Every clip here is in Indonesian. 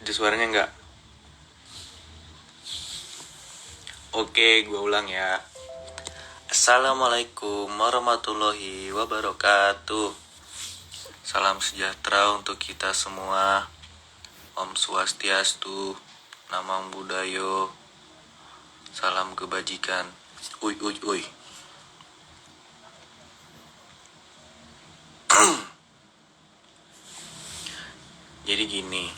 Ada suaranya nggak? Oke, gue ulang ya. Assalamualaikum warahmatullahi wabarakatuh. Salam sejahtera untuk kita semua. Om Swastiastu, Namo Buddhaya, salam kebajikan. Uy. Jadi gini,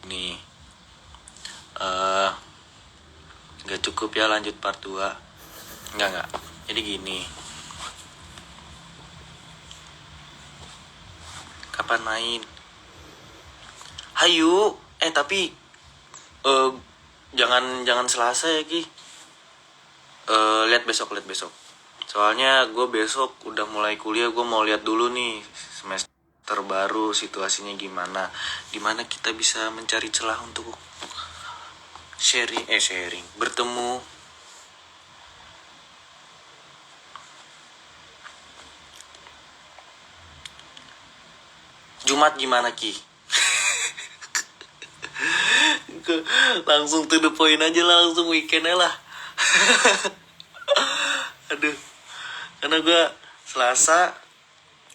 nih, nggak cukup ya lanjut part 2. Nggak. Jadi gini, kapan main? Hayu, tapi jangan Selasa ya Ki. Lihat besok. Soalnya gue besok udah mulai kuliah, gue mau lihat dulu nih semester baru situasinya gimana, dimana kita bisa mencari celah untuk sharing, bertemu. Jumat gimana Ki? Langsung to the point aja lah, langsung weekend lah. Aduh, karena gue Selasa,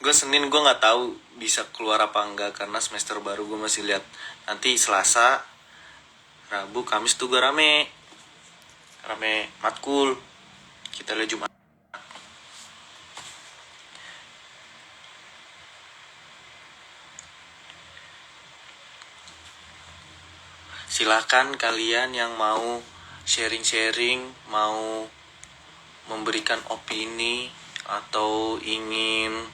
gue Senin gue nggak tahu bisa keluar apa enggak karena semester baru gue masih lihat. Nanti Selasa, Rabu, Kamis tuh gue rame matkul. Kita lihat Jumat. Silakan kalian yang mau sharing, mau memberikan opini atau ingin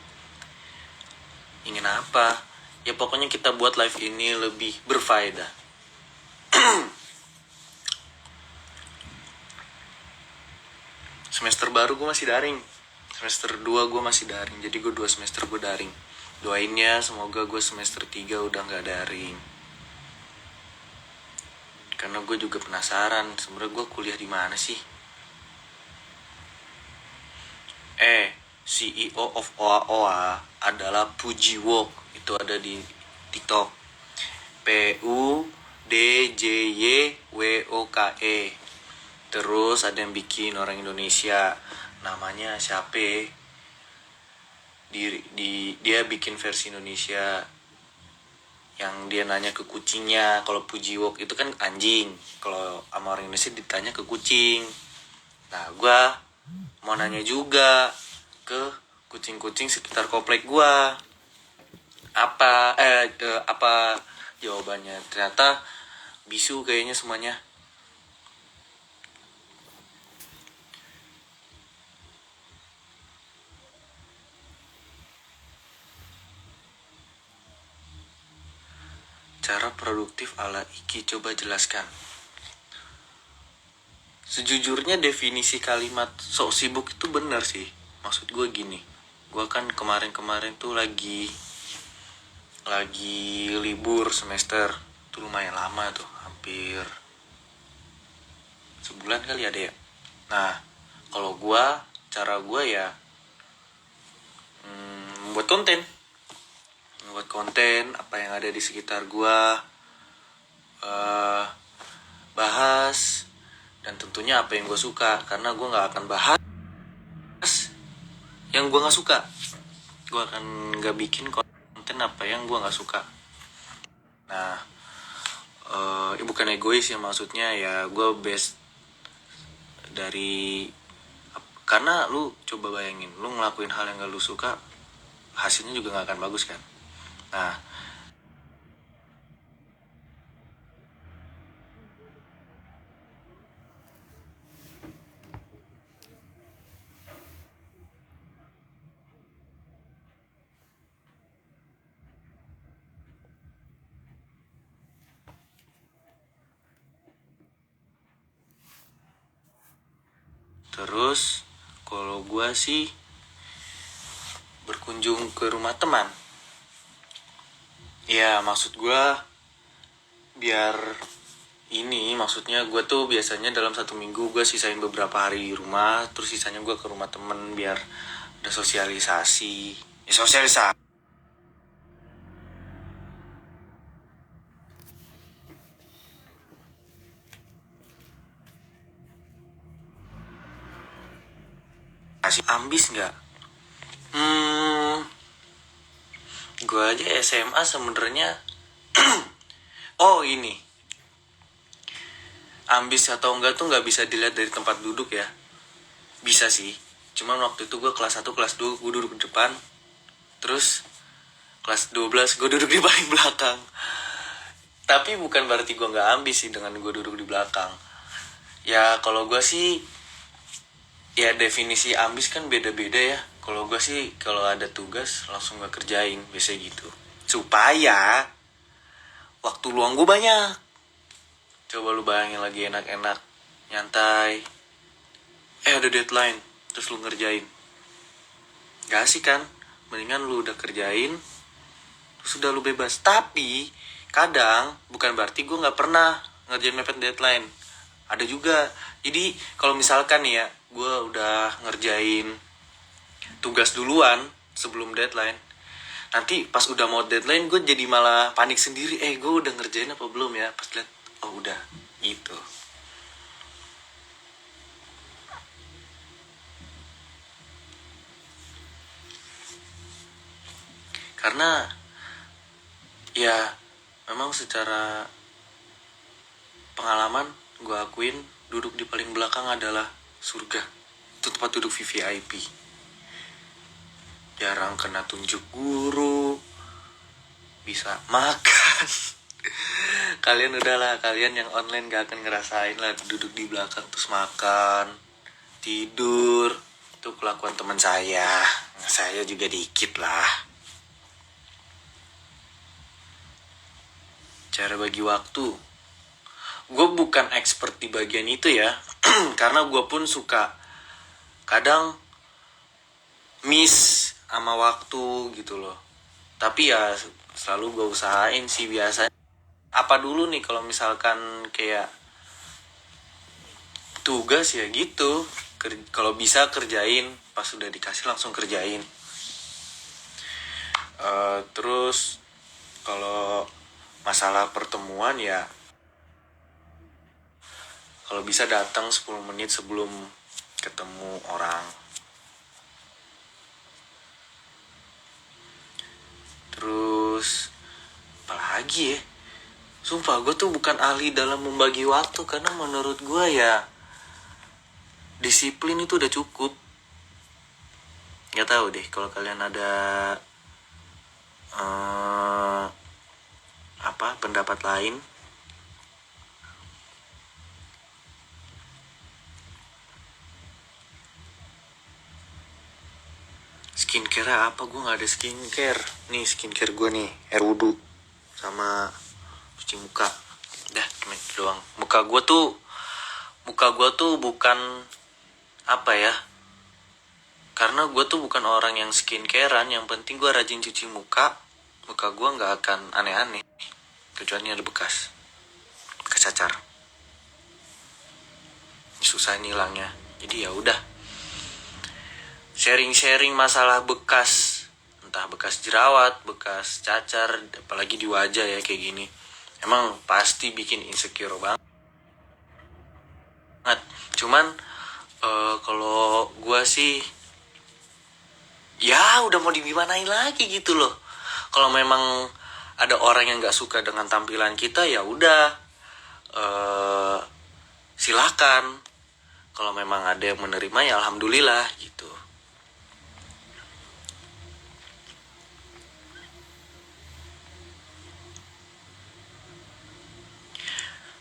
apa, ya pokoknya kita buat live ini lebih berfaedah. Semester baru gue masih daring, semester 2 gue masih daring, jadi gue 2 semester gue daring. Doainnya semoga gue semester 3 udah gak daring, karena gue juga penasaran sebenarnya gue kuliah di mana sih. CEO of OA adalah Pujiwok, itu ada di TikTok. PUDJYWOKE. Terus ada yang bikin orang Indonesia, namanya siapa? Dia bikin versi Indonesia yang dia nanya ke kucingnya. Kalau Pujiwok itu kan anjing, kalau sama orang Indonesia ditanya ke kucing. Nah, gue mau nanya juga ke kucing-kucing sekitar komplek gue, apa jawabannya. Ternyata bisu kayaknya semuanya. Cara produktif ala Iki, coba jelaskan. Sejujurnya definisi kalimat sok sibuk itu benar sih. Maksud gue gini, gue kan kemarin tuh lagi libur semester. Itu lumayan lama tuh, hampir sebulan kali ada ya. Nah, kalau gue, cara gue ya membuat konten apa yang ada di sekitar gue, bahas, dan tentunya apa yang gue suka, karena gue nggak akan bahas yang gue nggak suka. Gue akan nggak bikin konten apa yang gue nggak suka. Nah, bukan egois ya, maksudnya ya gue best dari, karena lu coba bayangin, lu ngelakuin hal yang gak lu suka, hasilnya juga gak akan bagus kan. Nah, terus kalau gue sih berkunjung ke rumah teman. Ya maksud gue biar Ini maksudnya gue tuh biasanya dalam 1 minggu gue sisain beberapa hari di rumah, terus sisanya gue ke rumah temen biar ada sosialisasi. Ya sosialisasi. Ambis nggak? Gue aja SMA sebenarnya. Oh ini, ambis atau enggak tuh nggak bisa dilihat dari tempat duduk ya. Bisa sih. Cuman waktu itu gue kelas 1, kelas 2 gue duduk di depan. Terus kelas 12 gue duduk di paling belakang. Tapi bukan berarti gue nggak ambis sih dengan gue duduk di belakang. Ya kalau gue sih, ya definisi ambis kan beda-beda ya. Kalau gue sih kalau ada tugas langsung gue kerjain, biasanya gitu. Supaya waktu luang gue banyak. Coba lu bayangin lagi enak-enak, nyantai. Ada deadline, terus lu ngerjain. Gak asik kan? Mendingan lu udah kerjain, terus udah lu bebas. Tapi kadang bukan berarti gue nggak pernah ngerjain mepet deadline. Ada juga. Jadi kalau misalkan nih ya, gue udah ngerjain tugas duluan sebelum deadline. Nanti pas udah mau deadline gue jadi malah panik sendiri. Gue udah ngerjain apa belum ya? Pas liat, oh udah, gitu. Karena ya memang secara pengalaman gue akuin duduk di paling belakang adalah surga. Itu tempat duduk VVIP. Jarang kena tunjuk guru, bisa makan. Kalian udahlah, kalian yang online gak akan ngerasain lah duduk di belakang terus makan, tidur. Itu kelakuan teman saya. Saya juga dikit lah. Cara bagi waktu, gue bukan expert di bagian itu ya. Karena gue pun suka kadang miss sama waktu gitu loh. Tapi ya selalu gue usahain sih biasanya. Apa dulu nih kalau misalkan kayak tugas ya gitu. Kalau bisa kerjain, pas sudah dikasih langsung kerjain. Terus kalau masalah pertemuan ya, kalau bisa datang 10 menit sebelum ketemu orang. Terus apalagi ya, sumpah gue tuh bukan ahli dalam membagi waktu. Karena menurut gue ya disiplin itu udah cukup. Gak tahu deh kalau kalian ada pendapat lain. Skincare apa? Gue gak ada skincare. Nih skincare gue nih, air wudhu sama cuci muka. Dah, cuma itu doang. Muka gue tuh bukan apa ya, karena gue tuh bukan orang yang skincarean. Yang penting gue rajin cuci muka. Muka gue gak akan aneh-aneh, kecuali ada bekas cacar. Susah nilangnya. Jadi ya udah, sharing masalah bekas, entah bekas jerawat, bekas cacar, apalagi di wajah ya kayak gini. Emang pasti bikin insecure banget. Cuman kalau gue sih ya udah mau digimanain lagi gitu loh. Kalau memang ada orang yang nggak suka dengan tampilan kita, ya udah, silakan. Kalau memang ada yang menerima ya alhamdulillah gitu.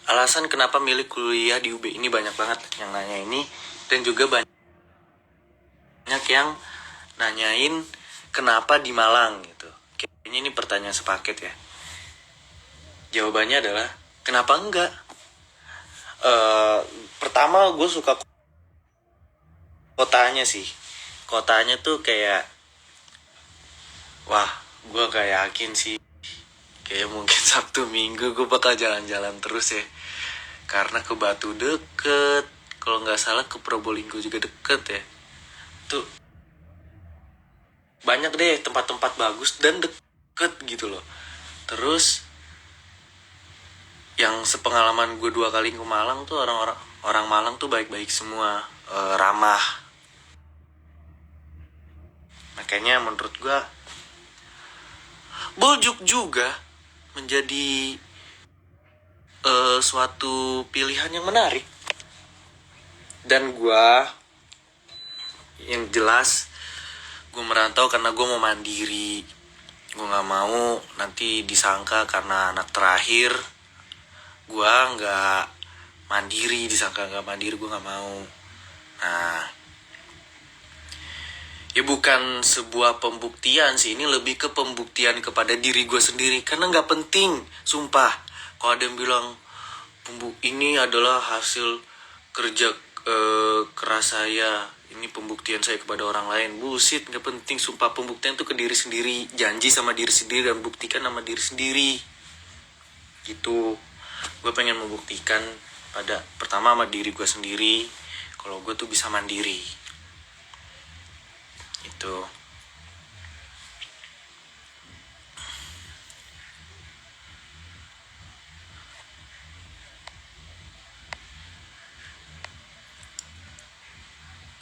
Alasan kenapa milih kuliah di UB ini banyak banget yang nanya ini, dan juga banyak yang nanyain kenapa di Malang gitu. Kayaknya ini pertanyaan sepaket ya. Jawabannya adalah kenapa enggak? Pertama gue suka kotanya sih. Kotanya tuh kayak, wah, gue gak yakin sih. Kayak mungkin Sabtu Minggu gue bakal jalan-jalan terus ya. karena ke Batu deket, kalau nggak salah ke Probolinggo juga deket ya. Tuh banyak deh tempat-tempat bagus dan deket gitu loh. Terus yang sepengalaman gue 2 kali ke Malang tuh orang Malang tuh baik-baik semua, ramah. Makanya menurut gue Boljuk juga menjadi suatu pilihan yang menarik. Dan gue yang jelas gue merantau karena gue mau mandiri. Gue nggak mau nanti disangka karena anak terakhir gue nggak mandiri, disangka nggak mandiri, gue nggak mau. Nah, ya bukan sebuah pembuktian sih, ini lebih ke pembuktian kepada diri gue sendiri. Karena nggak penting, sumpah. Kalau ada yang bilang ini adalah hasil kerja keras saya, ini pembuktian saya kepada orang lain, bullshit, nggak penting. Sumpah, pembuktian tuh ke diri sendiri. Janji sama diri sendiri dan buktikan sama diri sendiri. Gitu. Gue pengen membuktikan pertama sama diri gue sendiri kalau gue tuh bisa mandiri. Itu.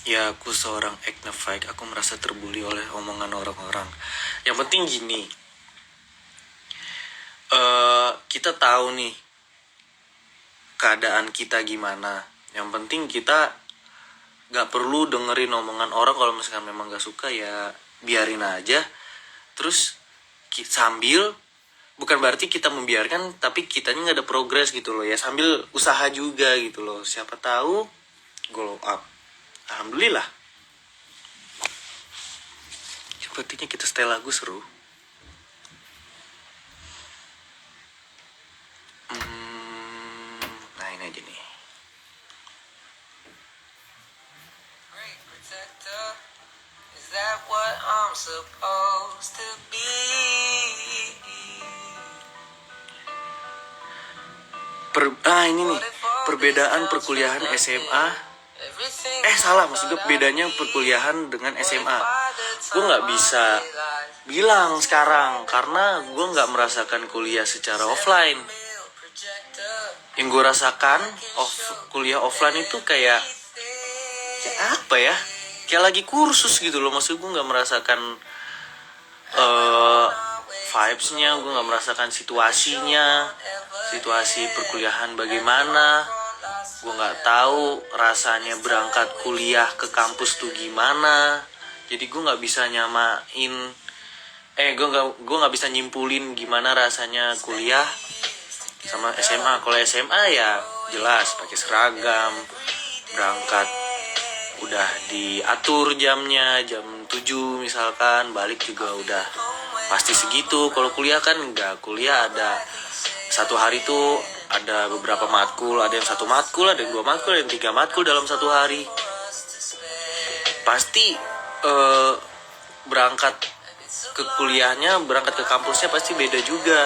Ya, aku seorang agnostik, aku merasa terbuli oleh omongan orang-orang. Yang penting gini, kita tahu nih keadaan kita gimana. Yang penting kita gak perlu dengerin omongan orang. Kalau misalkan memang gak suka ya biarin aja. Terus sambil, bukan berarti kita membiarkan tapi kitanya gak ada progres gitu loh ya. Sambil usaha juga gitu loh. Siapa tahu glow up. Alhamdulillah. Sepertinya kita setel lagu seru. Nah ini aja nih. Is that what I'm supposed to be? Ini nih, perbedaan perkuliahan SMA. Salah, maksud gue bedanya perkuliahan dengan SMA. Gue gak bisa bilang sekarang karena gue gak merasakan kuliah secara offline. Yang gue rasakan kuliah offline itu kayak apa ya, kayak lagi kursus gitu loh. Maksud gue gak merasakan vibes-nya, gue gak merasakan situasinya, situasi perkuliahan bagaimana. Gue gak tahu rasanya berangkat kuliah ke kampus tuh gimana. Jadi gue gak bisa nyamain, gue gak bisa nyimpulin gimana rasanya kuliah sama SMA. Kalau SMA ya jelas pakai seragam, berangkat udah diatur jamnya, jam 7 misalkan, balik juga udah pasti segitu. Kalau kuliah kan enggak, kuliah ada satu hari tuh ada beberapa matkul, ada yang 1 matkul, ada yang 2 matkul, ada yang 3 matkul dalam satu hari. Pasti berangkat ke kuliahnya, berangkat ke kampusnya pasti beda juga.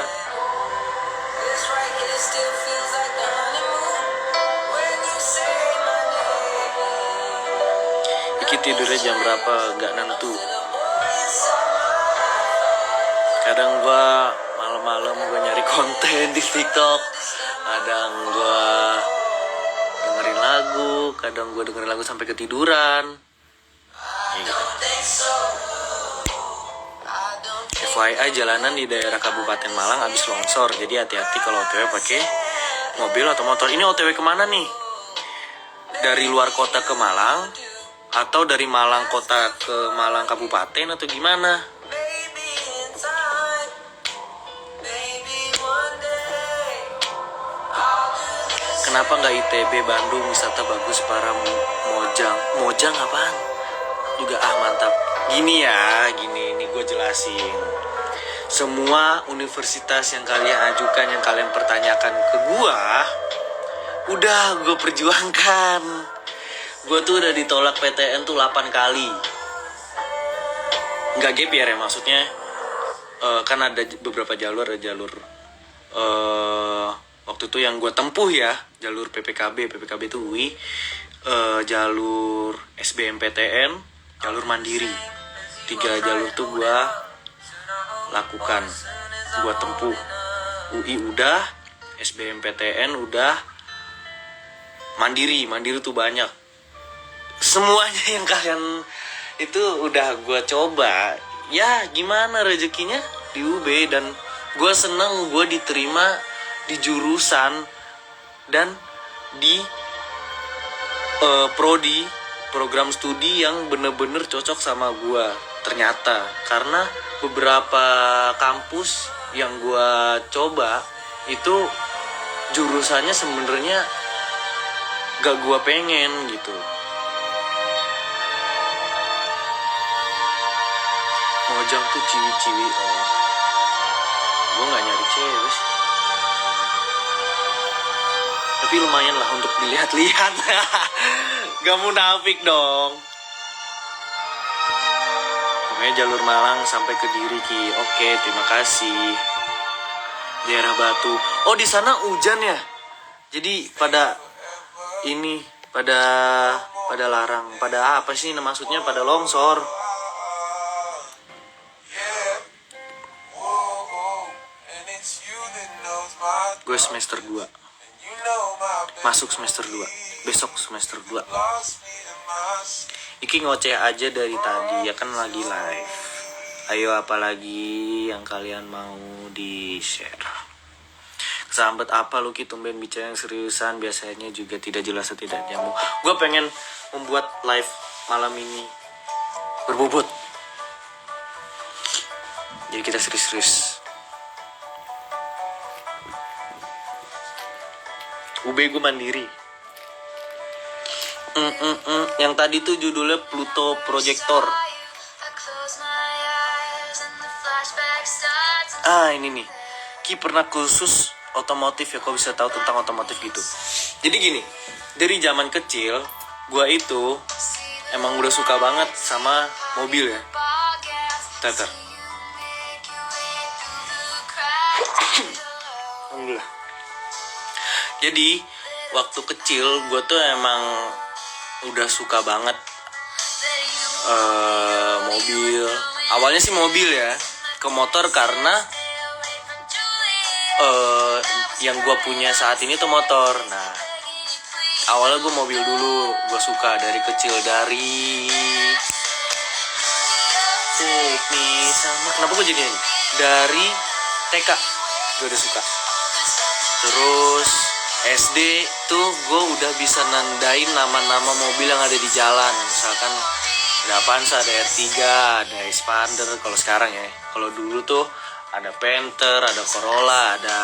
Iki tidurnya jam berapa gak nentu. Kadang gue malam-malam gue nyari konten di TikTok, kadang gue dengerin lagu, kadang gue dengerin lagu sampai ketiduran. Gitu. FYI, jalanan di daerah Kabupaten Malang habis longsor, jadi hati-hati kalau OTW pakai mobil atau motor. Ini OTW kemana nih? Dari luar kota ke Malang atau dari Malang kota ke Malang Kabupaten atau gimana? Kenapa nggak ITB Bandung, wisata bagus para Mojang apaan? Juga mantap. Gini nih gue jelasin. Semua universitas yang kalian ajukan, yang kalian pertanyakan ke gue, udah gue perjuangkan. Gue tuh udah ditolak PTN tuh 8 kali. Nggak gap year ya maksudnya. Kan ada beberapa jalur, ada jalur waktu itu yang gue tempuh ya, jalur PPKB itu UI, jalur SBMPTN, jalur mandiri. 3 jalur tuh gue lakukan, gue tempuh. UI udah, SBMPTN udah, mandiri tuh banyak. Semuanya yang kalian itu udah gue coba. Ya gimana rezekinya di UB, dan gue seneng gue diterima di jurusan dan di prodi, program studi yang bener-bener cocok sama gue ternyata. Karena beberapa kampus yang gue coba itu jurusannya sebenarnya gak gue pengen gitu. Mojang tuh ciwi-ciwi, gue gak nyari cewek sih, tapi lumayan lah untuk dilihat-lihat. Gak munafik dong. Pokoknya jalur Malang sampai Kediri Ki. Oke, terima kasih. Daerah Batu. Oh, di sana hujan ya. Jadi pada ini, pada larang, pada apa sih maksudnya, pada longsor. Gue semester 2. Masuk semester 2. Besok semester 2. Iki ngoceh aja dari tadi, ya kan lagi live. Ayo, apalagi yang kalian mau di-share? Kesambat apa lu Ki, tumben bicara yang seriusan, biasanya juga tidak jelas tidak nyambung. Gue pengen membuat live malam ini berbobot, jadi kita serius-serius. UB gue mandiri. Yang tadi tuh judulnya Pluto Projector. Ini nih, Ki pernah kursus otomotif ya, kok bisa tahu tentang otomotif gitu. Jadi gini, dari zaman kecil gue itu emang udah suka banget sama mobil ya. Teter. Alhamdulillah. Jadi waktu kecil gue tuh emang udah suka banget mobil. Awalnya sih mobil ya, ke motor karena yang gue punya saat ini tuh motor. Nah, awalnya gue mobil dulu, gue suka dari kecil, dari kenapa gue jadi ini? Dari TK gue udah suka. Terus SD tuh gue udah bisa nandain nama-nama mobil yang ada di jalan. Misalkan ada Avanza, ada R3, ada Expander kalau sekarang ya. Kalau dulu tuh ada Panther, ada Corolla, ada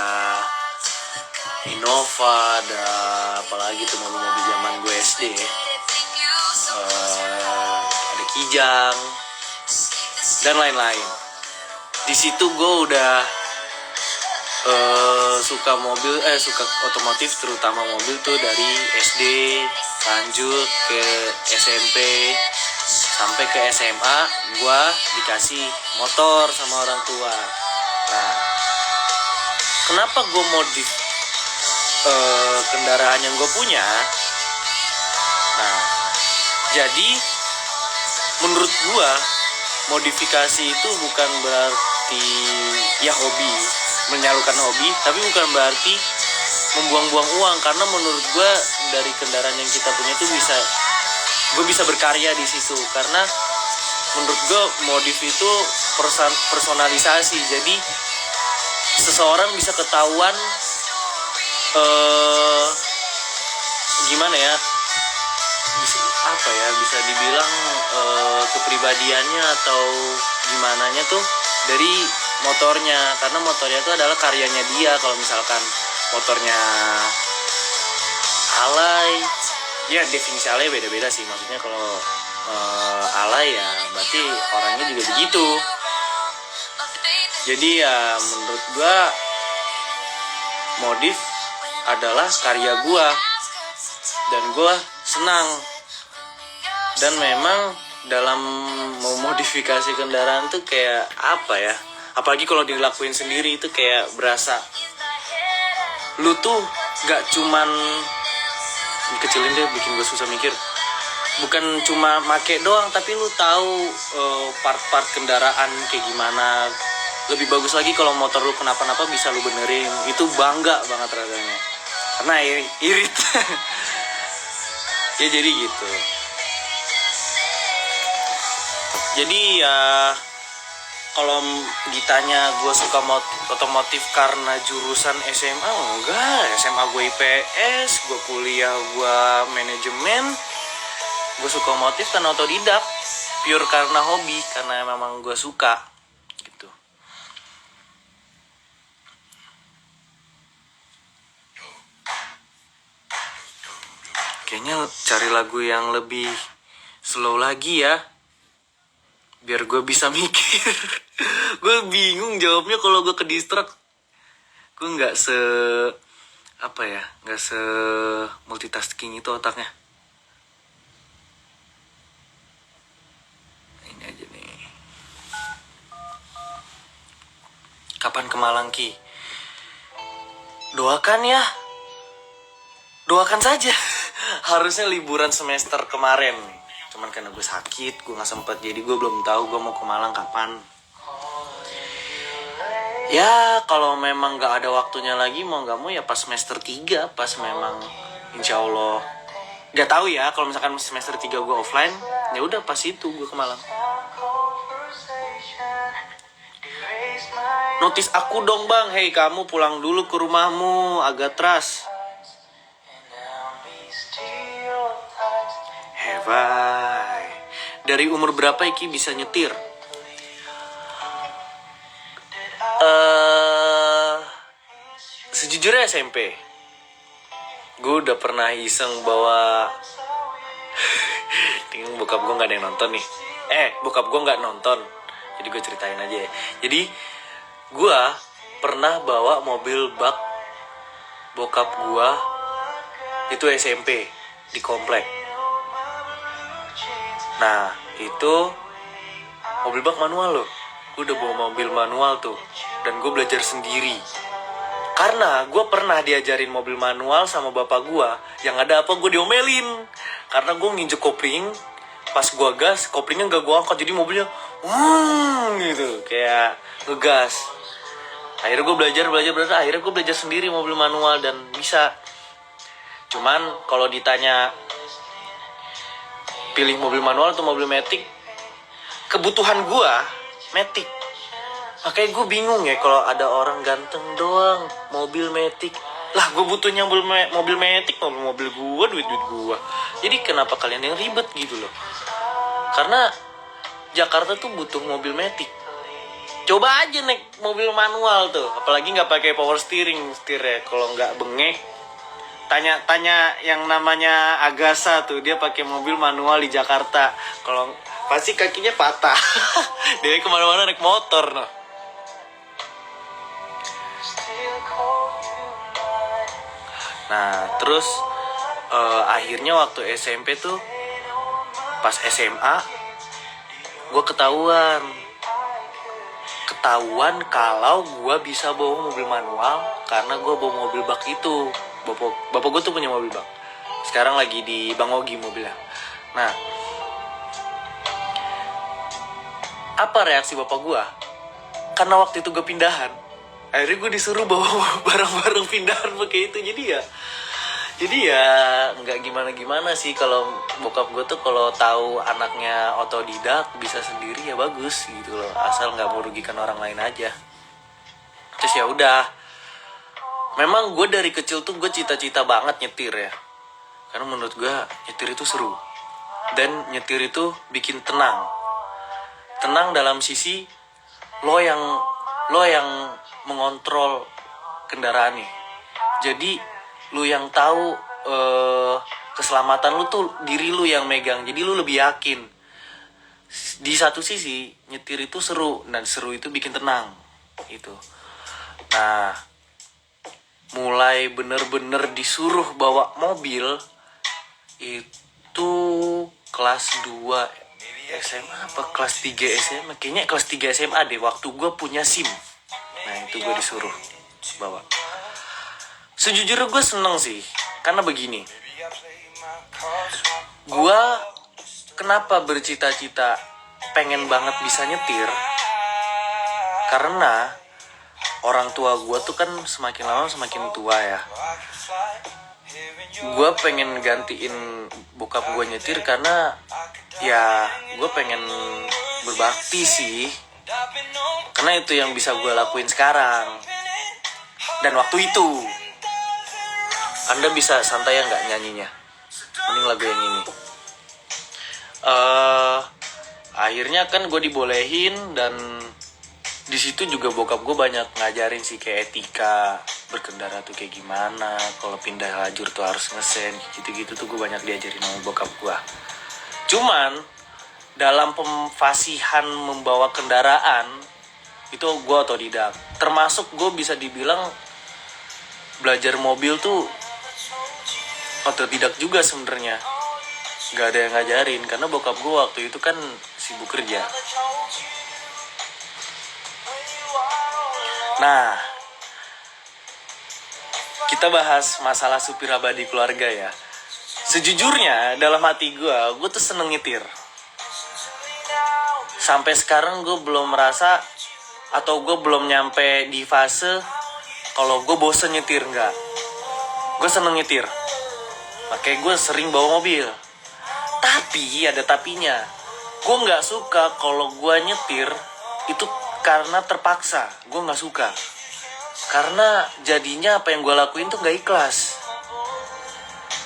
Innova, ada apalagi tuh mobil-mobil zaman gue SD ya. Ada Kijang dan lain-lain. Di situ gue udah suka mobil, suka otomotif, terutama mobil tuh dari SD, lanjut ke SMP, sampai ke SMA, gue dikasih motor sama orang tua. Nah, kenapa gue modif kendaraan yang gue punya? Nah, jadi menurut gue modifikasi itu bukan berarti ya hobi, menyalurkan hobi, tapi bukan berarti membuang-buang uang. Karena menurut gue dari kendaraan yang kita punya itu gue bisa berkarya di situ. Karena menurut gue modif itu personalisasi, jadi seseorang bisa ketahuan gimana ya, bisa dibilang kepribadiannya atau gimananya tuh dari motornya. Karena motornya itu adalah karyanya dia. Kalau misalkan motornya alay, ya definisi alay beda-beda sih. Maksudnya kalau alay ya berarti orangnya juga begitu. Jadi ya menurut gua modif adalah karya gua dan gua senang. Dan memang dalam memodifikasi kendaraan tuh kayak apa ya, apalagi kalau dilakuin sendiri itu kayak berasa lu tuh gak cuman kecilin deh, bikin gue susah mikir. Bukan cuma make doang, tapi lu tahu part-part kendaraan kayak gimana. Lebih bagus lagi kalau motor lu kenapa-napa bisa lu benerin. Itu bangga banget rasanya. Karena irit. Ya jadi gitu. Jadi ya kalau ditanya gue suka otomotif karena jurusan SMA, enggak. SMA gue IPS, gue kuliah gue manajemen. Gue suka otomotif karena otodidak, pure karena hobi, karena memang gue suka gitu. Kayaknya cari lagu yang lebih slow lagi ya, biar gue bisa mikir. Gue bingung jawabnya kalau gue ke distract. Gue nggak nggak se multitasking itu otaknya. Ini aja nih. Kapan ke Malang, Ki? Doakan ya. Doakan saja. Harusnya liburan semester kemarin, cuman karena gue sakit, gue nggak sempet, jadi gue belum tahu gue mau ke Malang kapan. Ya kalau memang nggak ada waktunya lagi, mau nggak mau ya pas semester 3, pas memang insya Allah. Nggak tahu ya, kalau misalkan semester 3 gue offline, ya udah pas itu gue ke Malang. Notis aku dong bang, hei kamu pulang dulu ke rumahmu, agak teras. Hevai. Dari umur berapa Iki bisa nyetir? Sejujurnya SMP. Gue udah pernah iseng bawa. Bokap gue gak ada yang nonton nih. Bokap gue gak nonton, jadi gue ceritain aja ya. Jadi gue pernah bawa mobil bak bokap gue. Itu SMP di komplek. Nah itu mobil bak manual loh. Gue udah bawa mobil manual tuh, dan gue belajar sendiri. Karena gue pernah diajarin mobil manual sama bapak gue, yang ada apa gue diomelin. Karena gue nginjek kopling, pas gue gas, koplingnya gak gue angkat, jadi mobilnya gitu, kayak ngegas. Akhirnya gue belajar, akhirnya gue belajar sendiri mobil manual dan bisa. Cuman kalau ditanya pilih mobil manual atau mobil matic, kebutuhan gue matic. Makanya gue bingung ya kalau ada orang ganteng doang mobil matic. Lah gue butuhnya mobil matic, mobil gue, duit gue. Jadi kenapa kalian yang ribet gitu loh? Karena Jakarta tuh butuh mobil matic. Coba aja naik mobil manual tuh, apalagi nggak pakai power steering, setirnya kalau nggak bengek. Tanya yang namanya Agasa tuh, dia pakai mobil manual di Jakarta. Kalau pasti kakinya patah. Dia kemana-mana naik motor noh. Nah terus akhirnya waktu SMP tuh, pas SMA gue ketahuan kalau gue bisa bawa mobil manual karena gue bawa mobil bak itu. Bapak gue tuh punya mobil bak, sekarang lagi di Bang Ogi mobilnya. Nah apa reaksi bapak gue? Karena waktu itu gue pindahan, akhirnya gue disuruh bawa barang-barang pindahan pakai itu. Jadi ya nggak gimana sih. Kalau bokap gue tuh kalau tahu anaknya otodidak bisa sendiri ya bagus gitu loh, asal nggak merugikan orang lain aja. Terus ya udah, memang gue dari kecil tuh gue cita-cita banget nyetir ya, karena menurut gue nyetir itu seru dan nyetir itu bikin tenang dalam sisi lo yang mengontrol kendaraan nih. Jadi lu yang tahu keselamatan lu tuh diri lu yang megang, jadi lu lebih yakin. Di satu sisi nyetir itu seru, dan seru itu bikin tenang gitu. Nah mulai bener-bener disuruh bawa mobil itu kelas 2 SMA apa kelas 3 SMA, kayaknya kelas 3 SMA deh, waktu gue punya SIM. Nah itu gue disuruh bawa. Sejujurnya gue seneng sih, karena begini, gue kenapa bercita-cita pengen banget bisa nyetir, karena orang tua gue tuh kan semakin lama semakin tua ya. Gue pengen gantiin bokap gue nyetir karena ya gue pengen berbakti sih, karena itu yang bisa gue lakuin sekarang. Dan waktu itu Anda bisa santai ya nggak nyanyinya, mending lagu yang ini. Akhirnya kan gue dibolehin, dan di situ juga bokap gue banyak ngajarin sih kayak etika berkendara tuh kayak gimana, kalau pindah lajur tuh harus ngesen, gitu-gitu tuh gue banyak diajarin sama bokap gue. Cuman dalam pemfasihan membawa kendaraan itu gue otodidak, termasuk gue bisa dibilang belajar mobil tuh otodidak juga sebenarnya. Gak ada yang ngajarin karena bokap gue waktu itu kan sibuk kerja. Nah, kita bahas masalah supir abadi keluarga ya. Sejujurnya dalam hati gue tuh seneng nyetir. Sampai sekarang gue belum merasa, atau gue belum nyampe di fase kalau gue bosen nyetir, enggak. Gue seneng nyetir, makanya gue sering bawa mobil. Tapi ada tapinya, gue nggak suka kalau gue nyetir itu karena terpaksa. Gue nggak suka karena jadinya apa yang gue lakuin tuh nggak ikhlas.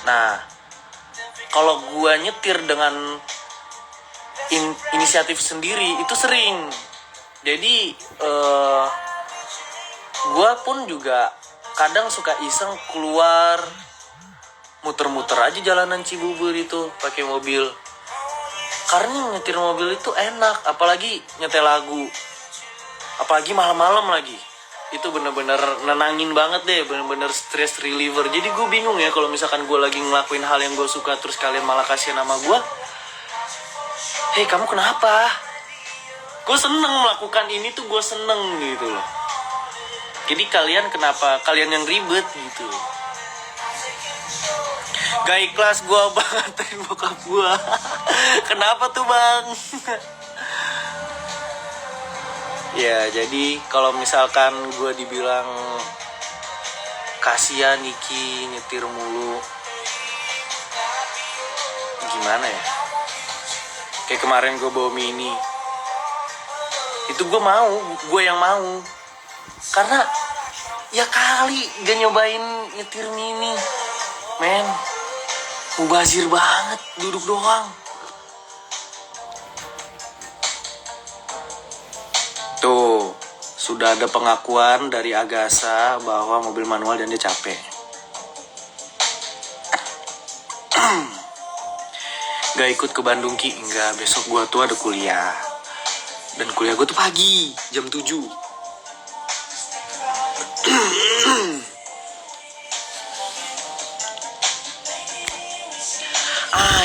Nah, kalau gue nyetir dengan inisiatif sendiri itu sering. Jadi gue pun juga kadang suka iseng keluar muter-muter aja jalanan Cibubur itu pakai mobil. Karena nyetir mobil itu enak, apalagi nyetel lagu, apalagi malam-malam lagi. Itu bener-bener nenangin banget deh, bener-bener stress reliever. Jadi gue bingung ya kalau misalkan gue lagi ngelakuin hal yang gue suka terus kalian malah kasih nama gue, hei kamu kenapa? Gue seneng melakukan ini tuh, gue seneng gitu loh. Jadi kalian kenapa kalian yang ribet gitu? Gak ikhlas gue bangetin bokap gue. Kenapa tuh bang? Ya jadi kalau misalkan gue dibilang kasihan Niki nyetir mulu, gimana ya? Kayak kemarin gue bawa Mini, itu gue yang mau. Karena ya kali gak nyobain nyetir Mini, men. Mubazir banget, duduk doang. Tuh, sudah ada pengakuan dari Agasa bahwa mobil manual dan dia capek. Gak ikut ke Bandung Ki? Enggak, besok gue tuh ada kuliah. Dan kuliah gue tuh pagi, jam 7.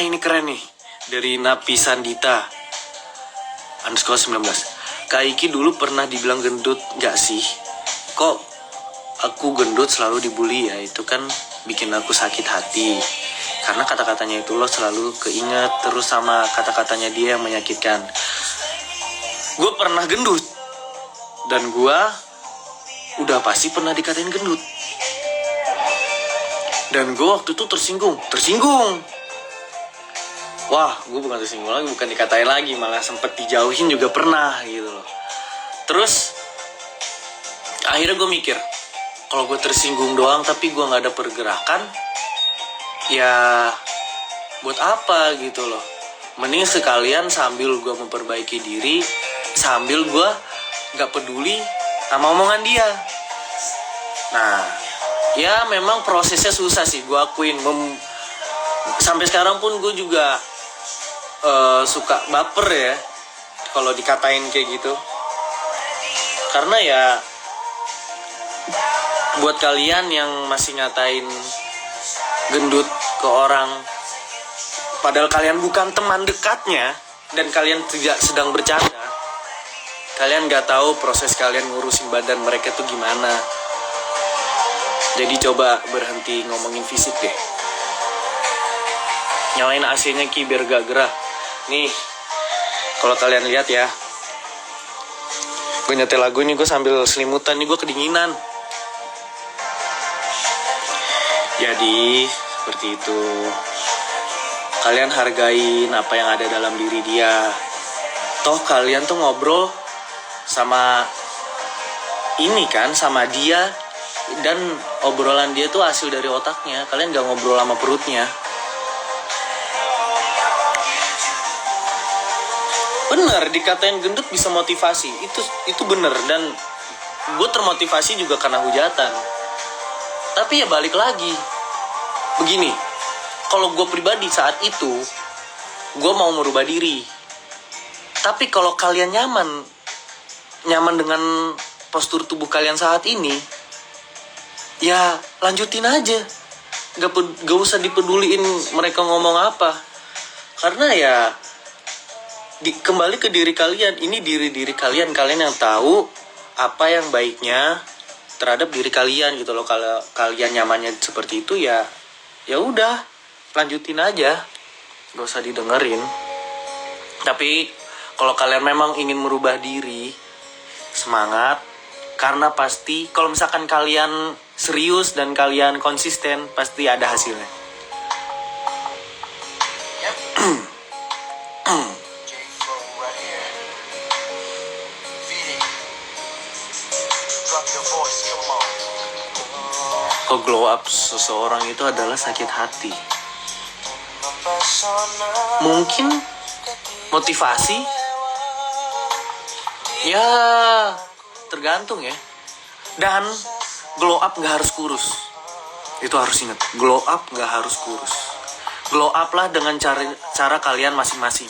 Ini keren nih, dari Napi Sandita _19. Kak Iki dulu pernah dibilang gendut gak sih? Kok aku gendut selalu dibully ya? Itu kan bikin aku sakit hati, karena kata-katanya itu lo selalu keinget terus sama kata-katanya dia yang menyakitkan. Gue pernah gendut, dan gue udah pasti pernah dikatain gendut. Dan gue waktu itu tersinggung. Wah, gue bukan tersinggung lagi, bukan dikatain lagi, malah sempet dijauhin juga pernah gitu loh. Terus akhirnya gue mikir, kalau gue tersinggung doang tapi gue gak ada pergerakan, ya buat apa gitu loh. Mending sekalian sambil gue memperbaiki diri, sambil gue gak peduli sama omongan dia. Nah, ya memang prosesnya susah sih, gue akuin. Sampai sekarang pun gue juga suka baper ya kalau dikatain kayak gitu. Karena ya buat kalian yang masih ngatain gendut ke orang, padahal kalian bukan teman dekatnya dan kalian tidak sedang bercanda, kalian gak tahu proses kalian ngurusin badan mereka tuh gimana. Jadi coba berhenti ngomongin fisik deh. Nyalain AC-nya Ki biar gak gerah. Nih, kalau kalian lihat ya, gue nyetel lagu ini gue sambil selimutan nih, gue kedinginan. Jadi seperti itu. Kalian hargain apa yang ada dalam diri dia. Toh kalian tuh ngobrol sama ini kan, sama dia, dan obrolan dia tuh hasil dari otaknya. Kalian gak ngobrol sama perutnya. Bener, dikatain gendut bisa motivasi. Itu bener, dan gue termotivasi juga karena hujatan. Tapi ya balik lagi, begini, kalau gue pribadi saat itu, gue mau merubah diri. Tapi kalau kalian nyaman dengan postur tubuh kalian saat ini, ya lanjutin aja. Gak usah dipeduliin mereka ngomong apa. Karena ya kembali ke diri kalian. Ini diri kalian yang tahu apa yang baiknya terhadap diri kalian gitu loh. Kalau kalian nyamannya seperti itu, ya udah, lanjutin aja, gak usah didengerin. Tapi kalau kalian memang ingin merubah diri, semangat. Karena pasti kalau misalkan kalian serius dan kalian konsisten, pasti ada hasilnya. Kok glow up seseorang itu adalah sakit hati. Mungkin motivasi, ya tergantung ya. Dan glow up gak harus kurus. Itu harus ingat, glow up gak harus kurus. Glow up lah dengan cara kalian masing-masing.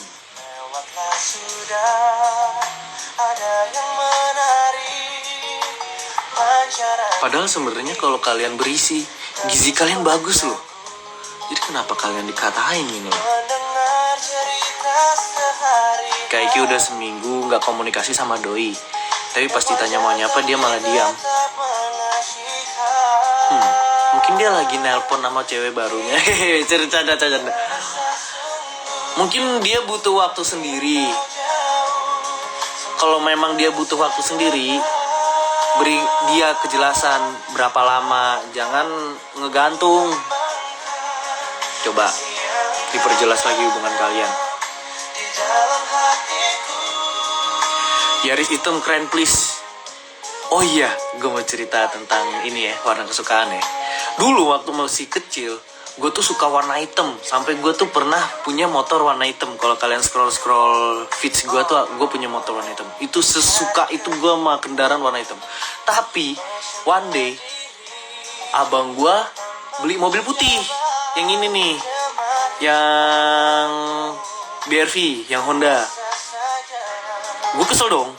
Padahal sebenarnya kalau kalian berisi, gizi kalian bagus loh. Jadi kenapa kalian dikatain ini loh? Kaiki udah seminggu gak komunikasi sama doi, tapi pasti tanya mau nyapa dia malah diam. Mungkin dia lagi nelpon sama cewek barunya. Canda. Mungkin dia butuh waktu sendiri. Kalau memang dia butuh waktu sendiri, beri dia kejelasan berapa lama. Jangan ngegantung. Coba diperjelas lagi hubungan kalian. Yaris hitam keren please. Oh iya, gue mau cerita tentang ini ya, warna kesukaan ya. Dulu waktu masih kecil, gue tuh suka warna hitam. Sampai gue tuh pernah punya motor warna hitam. Kalau kalian scroll feeds gue tuh, gue punya motor warna hitam. Itu sesuka itu gue sama kendaraan warna hitam. Tapi one day abang gue beli mobil putih. Yang ini nih, yang BRV, yang Honda. Gue kesel dong.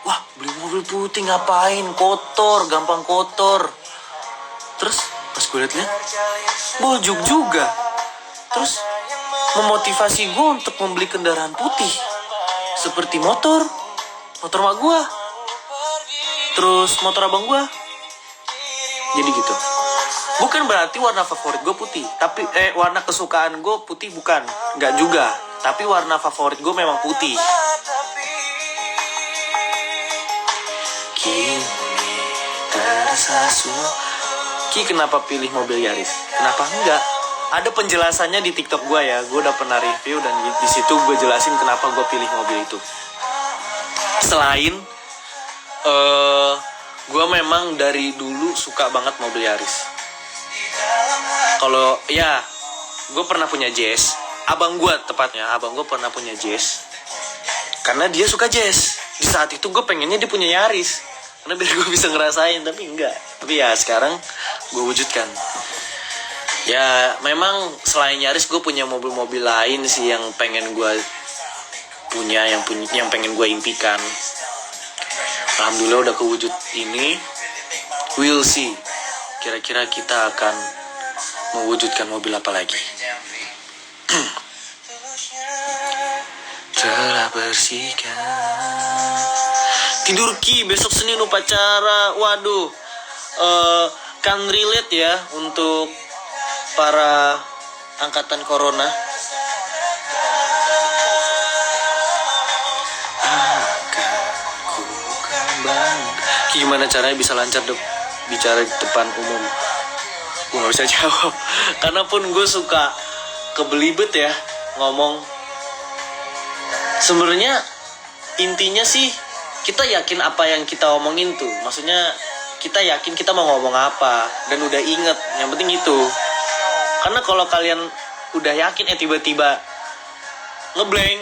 Wah, beli mobil putih ngapain? Kotor, gampang kotor. Terus pas gue liat, bojuk juga. Terus memotivasi gue untuk membeli kendaraan putih, seperti motor mak gue, terus motor abang gue. Jadi gitu. Bukan berarti warna favorit gue putih, tapi warna kesukaan gue putih, bukan. Nggak juga. Tapi warna favorit gue memang putih. Ki kenapa pilih mobil Yaris? Kenapa enggak? Ada penjelasannya di TikTok gue ya. Gue udah pernah review dan di situ gue jelasin kenapa gue pilih mobil itu. Selain gue memang dari dulu suka banget mobil Yaris. Kalau ya, gue pernah punya Jazz. Abang gue pernah punya Jazz. Karena dia suka Jazz. Di saat itu gue pengennya dia punya Yaris, karena biar gue bisa ngerasain, tapi enggak. Tapi ya sekarang gue wujudkan. Ya memang selain Yaris, gue punya mobil-mobil lain sih yang pengen gue punya, yang pengen gue impikan. Alhamdulillah udah kewujud ini. We'll see. Kira-kira kita akan mewujudkan mobil apa lagi. Telah bersihkan. Tidur Ki, besok Senin upacara. Waduh, Kan relate ya untuk para angkatan corona. Gimana caranya bisa lancar bicara di depan umum? Gue gak bisa jawab. Karena pun gue suka kebelibet ya ngomong. Sebenarnya intinya sih kita yakin apa yang kita omongin tuh. Maksudnya kita yakin kita mau ngomong apa dan udah inget. Yang penting itu. Karena kalau kalian udah yakin tiba-tiba ngeblank,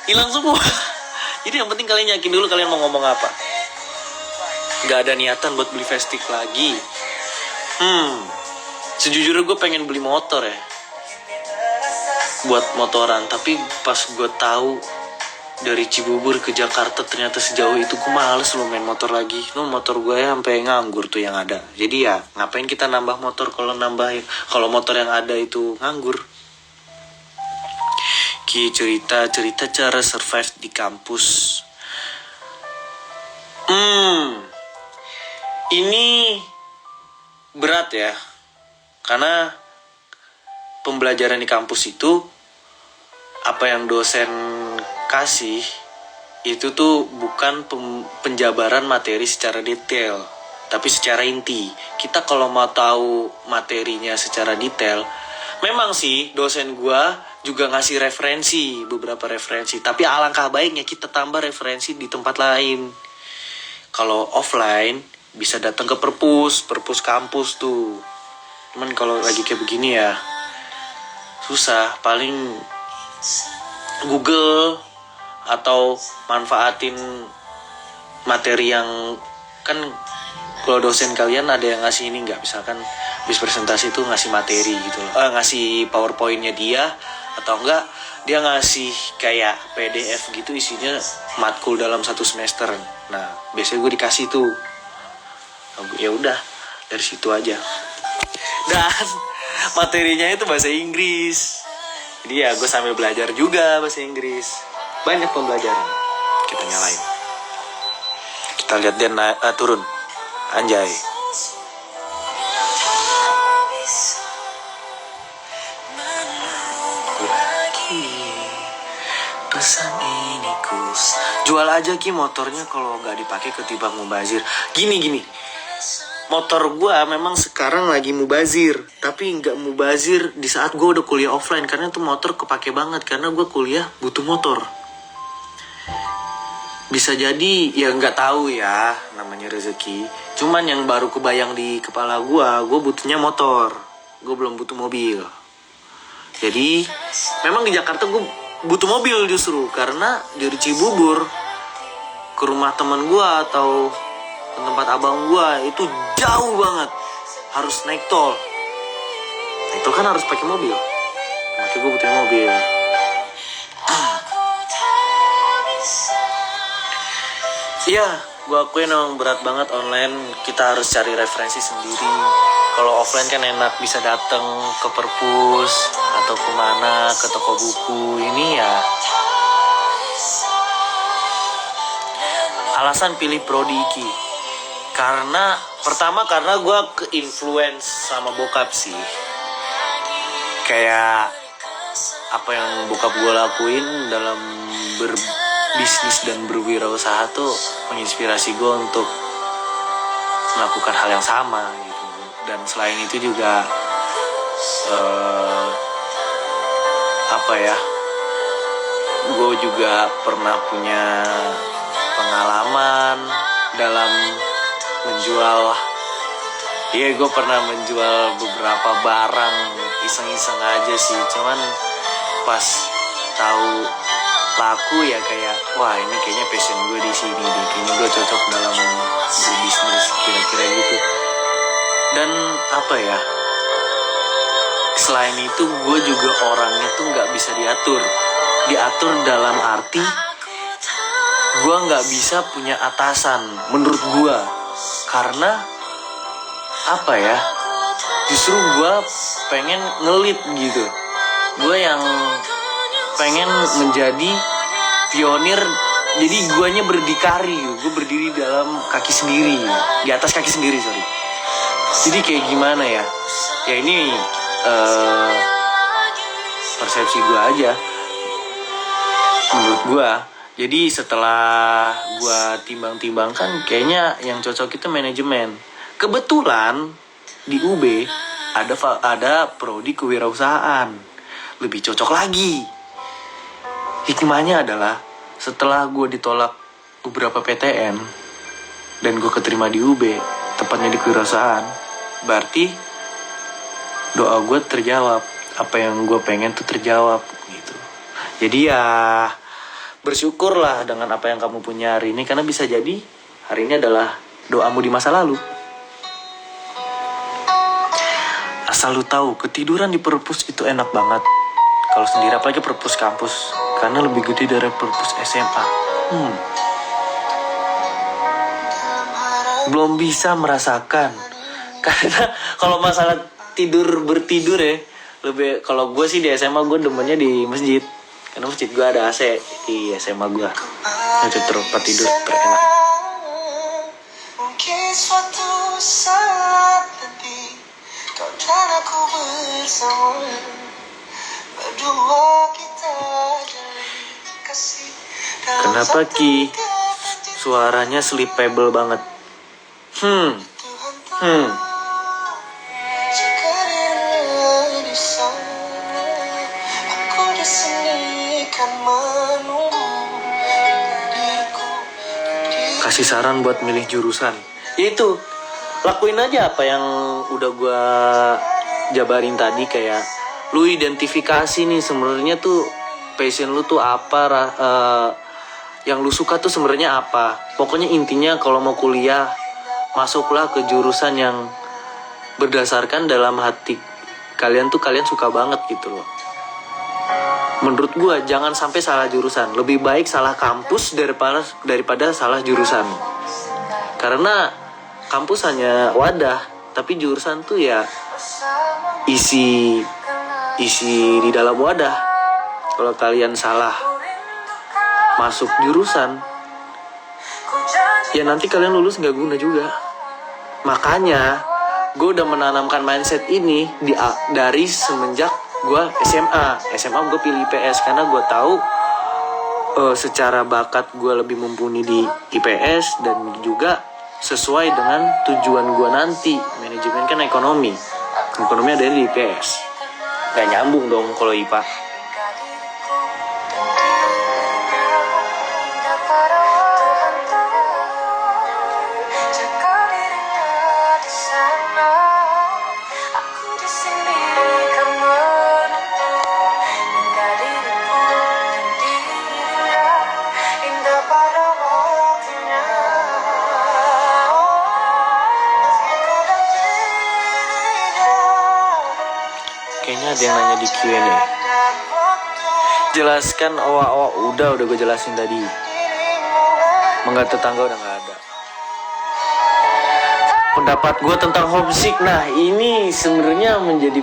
hilang semua. Jadi yang penting kalian yakin dulu kalian mau ngomong apa. Gak ada niatan buat beli festik lagi. Sejujurnya gue pengen beli motor ya, buat motoran. Tapi pas gue tahu dari Cibubur ke Jakarta ternyata sejauh itu, gue males lo main motor lagi. Motor gue ya sampai nganggur tuh yang ada. Jadi ya ngapain kita nambah motor kalau motor yang ada itu nganggur. Cerita cara survive di kampus. Ini berat ya, karena pembelajaran di kampus itu apa yang dosen kasih itu tuh bukan penjabaran materi secara detail, tapi secara inti. Kita kalau mau tahu materinya secara detail, memang sih dosen gua juga ngasih beberapa referensi, tapi alangkah baiknya kita tambah referensi di tempat lain. Kalau offline bisa datang ke perpus kampus tuh. Cuman kalau lagi kayak begini ya susah, paling Google atau manfaatin materi yang kan. Kalau dosen kalian ada yang ngasih ini nggak, misalkan habis presentasi tuh ngasih materi gitu loh, ngasih powerpointnya dia, atau enggak dia ngasih kayak PDF gitu isinya matkul dalam 1 semester. Nah biasanya gue dikasih tuh, ya udah dari situ aja. Dan materinya itu bahasa Inggris, jadi ya gue sambil belajar juga bahasa Inggris. Banyak pembelajaran. Kita nyalain, kita lihat dia turun. Anjay. Pesan ini jual aja Ki motornya kalau nggak dipakai ketimbang mubazir. Gini. Motor gue memang sekarang lagi mubazir, tapi nggak mubazir di saat gue udah kuliah offline, karena tuh motor kepake banget karena gue kuliah butuh motor. Bisa jadi ya nggak tahu ya, namanya rezeki. Cuman yang baru kebayang di kepala gue butuhnya motor. Gue belum butuh mobil. Jadi memang di Jakarta gue butuh mobil justru, karena dari Cibubur ke rumah teman gue atau ke tempat abang gue itu jauh banget, harus naik tol. Naik tol kan harus pakai mobil. Makanya gue butuh mobil. Iya, gue akuin emang berat banget online. Kita harus cari referensi sendiri. Kalau offline kan enak, bisa datang ke perpus atau kemana, ke toko buku. Ini ya alasan pilih prodi iki. Karena gue ke-influence sama bokap sih. Kayak apa yang bokap gue lakuin dalam berbisnis dan berwirausaha tuh menginspirasi gue untuk melakukan hal yang sama gitu. Dan selain itu juga gue juga pernah punya pengalaman dalam menjual. Iya, gue pernah menjual beberapa barang iseng-iseng aja sih. Cuman pas tahu laku ya kayak, wah ini kayaknya passion gue di sini deh, kayaknya gue cocok dalam berbisnis, kira-kira gitu. Dan selain itu gue juga orangnya tuh nggak bisa diatur dalam arti gue nggak bisa punya atasan menurut gue, karena justru gue pengen ngelit gitu. Gue yang pengen menjadi pionir, jadi guanya berdikari, gue berdiri dalam kaki sendiri, di atas kaki sendiri. Jadi kayak gimana ya? Ya ini persepsi gue aja. Menurut gue. Jadi setelah gue timbang-timbangkan, kayaknya yang cocok itu manajemen. Kebetulan di UB ada prodi kewirausahaan. Lebih cocok lagi. Hikmahnya adalah setelah gue ditolak beberapa PTN dan gue keterima di UB, tepatnya di kewirausahaan, berarti doa gue terjawab, apa yang gue pengen tuh terjawab gitu. Jadi ya bersyukurlah dengan apa yang kamu punya hari ini, karena bisa jadi hari ini adalah doamu di masa lalu. Asal lu tahu, ketiduran di perpus itu enak banget kalau sendiri, apalagi perpus kampus, karena lebih gede dari perpus SMA. Belum bisa merasakan, karena kalau masalah bertidur ya, lebih kalau gue sih di SMA gue demennya di masjid, karena masjid gue ada AC di SMA gue, itu tempat tidur terenak. Mungkin suatu saat nanti kau dan aku bersama, berdua kita jalin kasih. Kenapa Ki? Suaranya sleepable banget. Kasih saran buat milih jurusan. Itu lakuin aja apa yang udah gue jabarin tadi, kayak lu identifikasi nih sebenarnya tuh passion lu tuh apa, yang lu suka tuh sebenarnya apa. Pokoknya intinya kalau mau kuliah, masuklah ke jurusan yang berdasarkan dalam hati kalian tuh kalian suka banget gitu loh. Menurut gue jangan sampai salah jurusan. Lebih baik salah kampus daripada salah jurusan. Karena kampus hanya wadah, tapi jurusan tuh ya isi di dalam wadah. Kalau kalian salah masuk jurusan, ya nanti kalian lulus gak guna juga. Makanya gue udah menanamkan mindset ini dari semenjak gue SMA gue pilih IPS, karena gue tahu secara bakat gue lebih mumpuni di IPS, dan juga sesuai dengan tujuan gue nanti. Manajemen kan ekonomi ada di IPS, gak nyambung dong kalau IPA. Kayaknya ada yang nanya di Q&A. Jelaskan udah gue jelasin tadi. Menggat tetangga udah gak ada. Pendapat gue tentang homesick, nah ini sebenarnya menjadi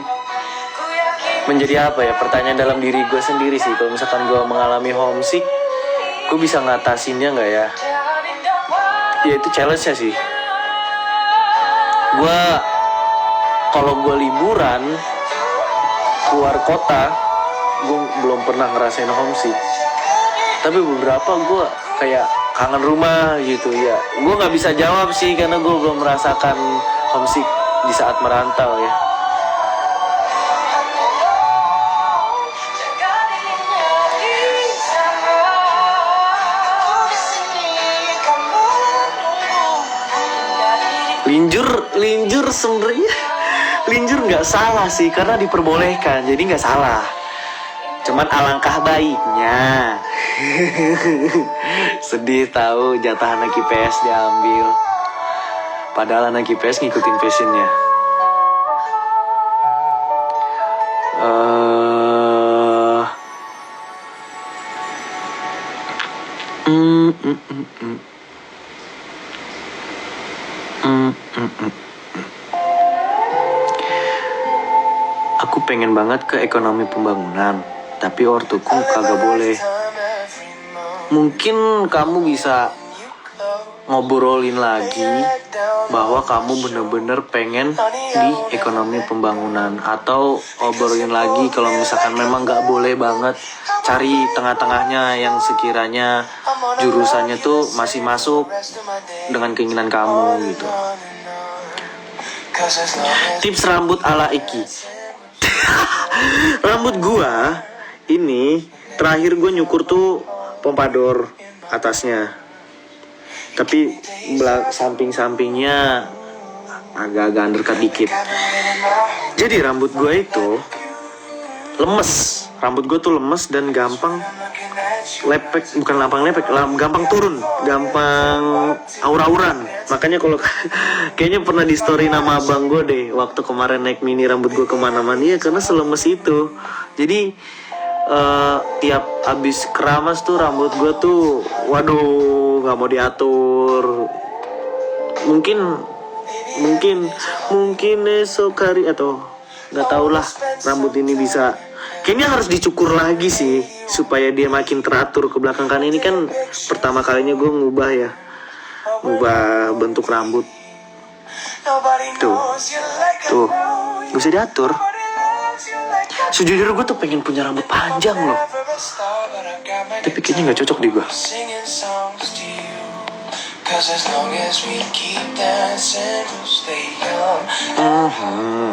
apa ya, pertanyaan dalam diri gue sendiri sih. Kalau misalkan gue mengalami homesick, gue bisa ngatasinnya nggak ya? Ya itu challenge-nya sih. Kalau gue liburan keluar kota, gue belum pernah ngerasain homesick. Tapi beberapa gue kayak kangen rumah gitu ya. Gue nggak bisa jawab sih, karena gue belum merasakan homesick di saat merantau ya. Linjur sebenarnya nggak salah sih, karena diperbolehkan, jadi nggak salah. Cuman alangkah baiknya. Sedih tahu jatah anak IPS diambil, padahal anak IPS ngikutin passionnya. Aku pengen banget ke ekonomi pembangunan, tapi ortuku kagak boleh. Mungkin kamu bisa ngobrolin lagi bahwa kamu bener-bener pengen di ekonomi pembangunan, atau obrolin lagi kalau misalkan memang nggak boleh banget, cari tengah-tengahnya yang sekiranya jurusannya tuh masih masuk dengan keinginan kamu gitu. Tips rambut ala Iki. Rambut gua ini terakhir gue nyukur tuh pompador atasnya, tapi samping-sampingnya agak-agak undercut dikit. Jadi rambut gue itu lemes. Rambut gue tuh lemes dan gampang lepek, bukan gampang turun, gampang aur-auran. Makanya kalau kayaknya pernah di story nama abang gue deh, waktu kemarin naik mini rambut gue kemana-mana, ya karena selemes itu. Jadi tiap abis keramas tuh rambut gue tuh, waduh, nggak mau diatur. Mungkin esok hari atau nggak tau lah, rambut ini bisa, kayaknya harus dicukur lagi sih supaya dia makin teratur ke belakang. Kan ini kan pertama kalinya gue ngubah bentuk rambut. Tuh gak bisa diatur. Sejujurnya gue tuh pengen punya rambut panjang loh, tapi kayaknya gak cocok di gue.